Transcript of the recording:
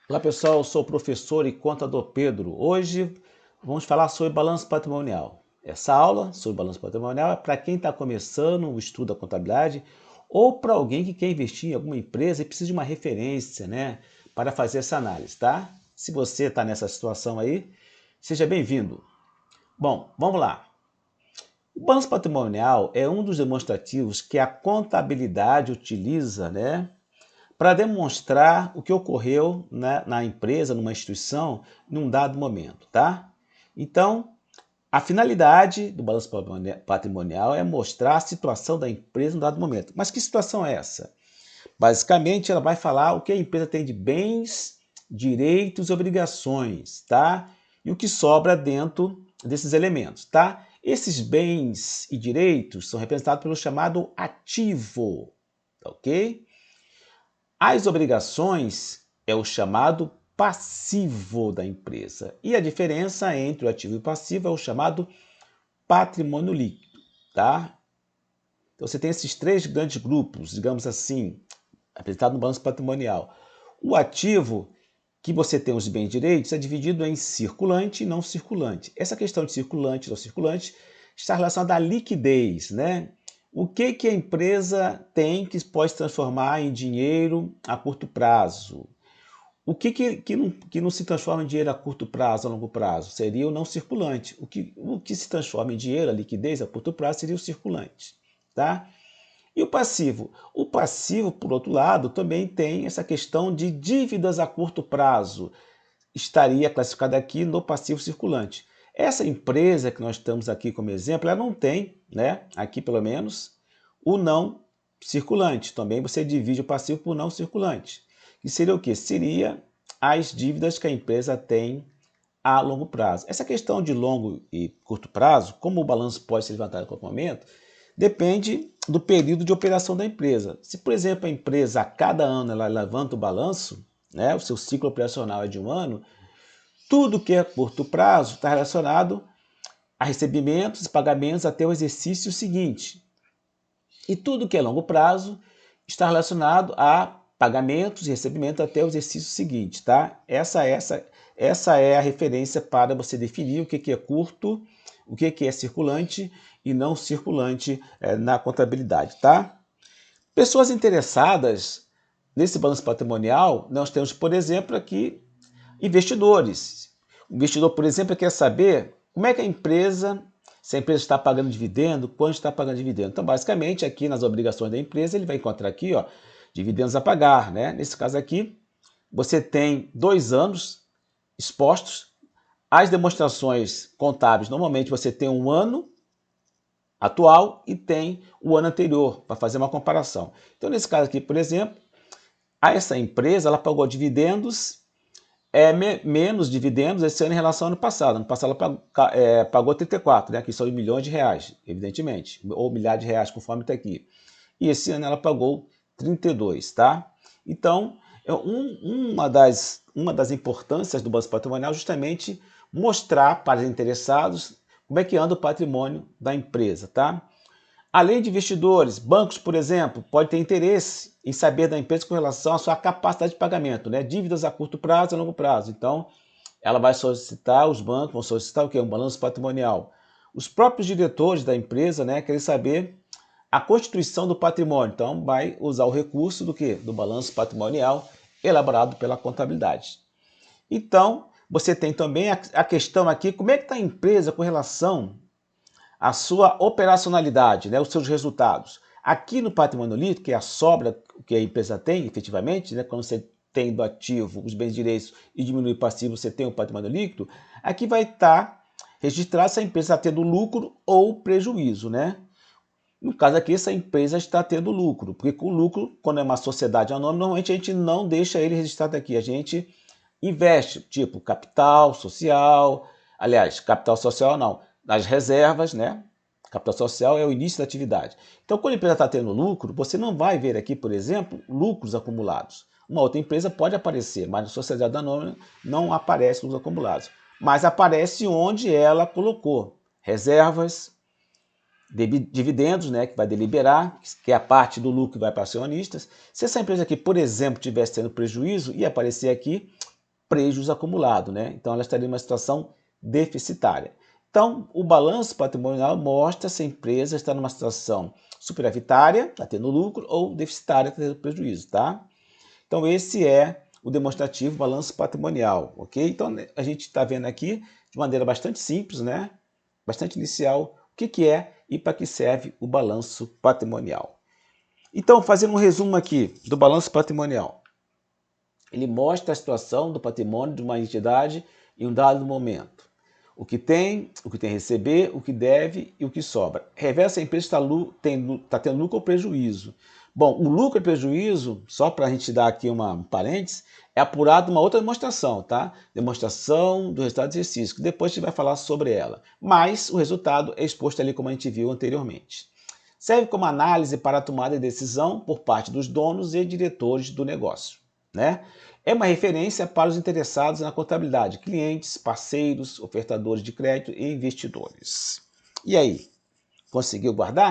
Olá pessoal, eu sou o professor e contador Pedro. Hoje vamos falar sobre balanço patrimonial. Essa aula sobre balanço patrimonial é para quem está começando o estudo da contabilidade ou para alguém que quer investir em alguma empresa e precisa de uma referência, né, para fazer essa análise, tá? Se você está nessa situação aí, seja bem-vindo. Bom, vamos lá. O balanço patrimonial é um dos demonstrativos que a contabilidade utiliza, né, para demonstrar o que ocorreu na empresa, numa instituição, num dado momento, tá? Então, a finalidade do balanço patrimonial é mostrar a situação da empresa num dado momento. Mas que situação é essa? Basicamente, ela vai falar o que a empresa tem de bens, direitos e obrigações, tá? E o que sobra dentro desses elementos, tá? Esses bens e direitos são representados pelo chamado ativo, tá ok? As obrigações é o chamado passivo da empresa. E a diferença entre o ativo e o passivo é o chamado patrimônio líquido, tá? Então você tem esses três grandes grupos, digamos assim, apresentados no balanço patrimonial. O ativo, que você tem os bens e direitos, é dividido em circulante e não circulante. Essa questão de circulante e não circulante está relacionada à liquidez, né? O que a empresa tem que pode se transformar em dinheiro a curto prazo? O que não se transforma em dinheiro a curto prazo, a longo prazo? Seria o não circulante. O que se transforma em dinheiro, a liquidez a curto prazo, seria o circulante. Tá? E o passivo? O passivo, por outro lado, também tem essa questão de dívidas a curto prazo. Estaria classificada aqui no passivo circulante. Essa empresa que nós estamos aqui como exemplo, ela não tem, né, aqui pelo menos, o não circulante. Também você divide o passivo por não circulante. Que seria o quê? Seria as dívidas que a empresa tem a longo prazo. Essa questão de longo e curto prazo, como o balanço pode ser levantado a qualquer momento, depende do período de operação da empresa. Se, por exemplo, a empresa a cada ano ela levanta o balanço, né, o seu ciclo operacional é de um ano, tudo que é curto prazo está relacionado a recebimentos e pagamentos até o exercício seguinte. E tudo que é longo prazo está relacionado a pagamentos e recebimentos até o exercício seguinte, tá? Essa é a referência para você definir o que é curto, o que é circulante e não circulante na contabilidade, tá? Pessoas interessadas nesse balanço patrimonial, nós temos, por exemplo, aqui investidores. O investidor, por exemplo, quer saber como é que se a empresa está pagando dividendo, quanto está pagando dividendo. Então, basicamente, aqui nas obrigações da empresa, ele vai encontrar aqui, ó, dividendos a pagar, né? Nesse caso aqui, você tem 2 anos expostos. As demonstrações contábeis, normalmente você tem um ano atual e tem o ano anterior, para fazer uma comparação. Então, nesse caso aqui, por exemplo, essa empresa ela pagou dividendos menos dividendos esse ano em relação ao ano passado. Ano passado ela pagou 34, né, que são milhões de reais, evidentemente, ou milhares de reais, conforme está aqui. E esse ano ela pagou 32, tá? Então, uma das importâncias do balanço patrimonial é justamente mostrar para os interessados como é que anda o patrimônio da empresa, tá? Além de investidores, bancos, por exemplo, podem ter interesse em saber da empresa com relação à sua capacidade de pagamento, né? Dívidas a curto prazo e a longo prazo. Então, ela vai solicitar, os bancos vão solicitar o quê? Um balanço patrimonial. Os próprios diretores da empresa, né, querem saber a constituição do patrimônio. Então, vai usar o recurso do quê? Do balanço patrimonial elaborado pela contabilidade. Então, você tem também a questão aqui, como é que está a empresa com relação a sua operacionalidade, né, os seus resultados. Aqui no patrimônio líquido, que é a sobra que a empresa tem, efetivamente, né, quando você tem do ativo os bens direitos e diminui o passivo, você tem o patrimônio líquido, aqui vai estar registrado se a empresa está tendo lucro ou prejuízo, né? No caso aqui, essa empresa está tendo lucro, porque com lucro, quando é uma sociedade anônima, normalmente a gente não deixa ele registrado aqui, a gente investe, tipo capital social, aliás, capital social não, nas reservas, né? Capital social é o início da atividade. Então, quando a empresa está tendo lucro, você não vai ver aqui, por exemplo, lucros acumulados. Uma outra empresa pode aparecer, mas na sociedade anônima não aparece lucros acumulados. Mas aparece onde ela colocou reservas, dividendos, né, que vai deliberar, que é a parte do lucro que vai para acionistas. Se essa empresa aqui, por exemplo, tivesse tendo prejuízo, ia aparecer aqui prejuízo acumulado, né? Então ela estaria em uma situação deficitária. Então, o balanço patrimonial mostra se a empresa está numa situação superavitária, está tendo lucro, ou deficitária, está tendo prejuízo, tá? Então, esse é o demonstrativo balanço patrimonial, ok? Então, a gente está vendo aqui de maneira bastante simples, né? Bastante inicial, o que é e para que serve o balanço patrimonial. Então, fazendo um resumo aqui do balanço patrimonial. Ele mostra a situação do patrimônio de uma entidade em um dado momento. O que tem a receber, o que deve e o que sobra. Revela se a empresa está tendo lucro ou prejuízo. Bom, o lucro e prejuízo, só para a gente dar aqui um parênteses, é apurado uma outra demonstração, tá? Demonstração do resultado do exercício, que depois a gente vai falar sobre ela. Mas o resultado é exposto ali como a gente viu anteriormente. Serve como análise para a tomada de decisão por parte dos donos e diretores do negócio, né? É uma referência para os interessados na contabilidade, clientes, parceiros, ofertadores de crédito e investidores. E aí, conseguiu guardar?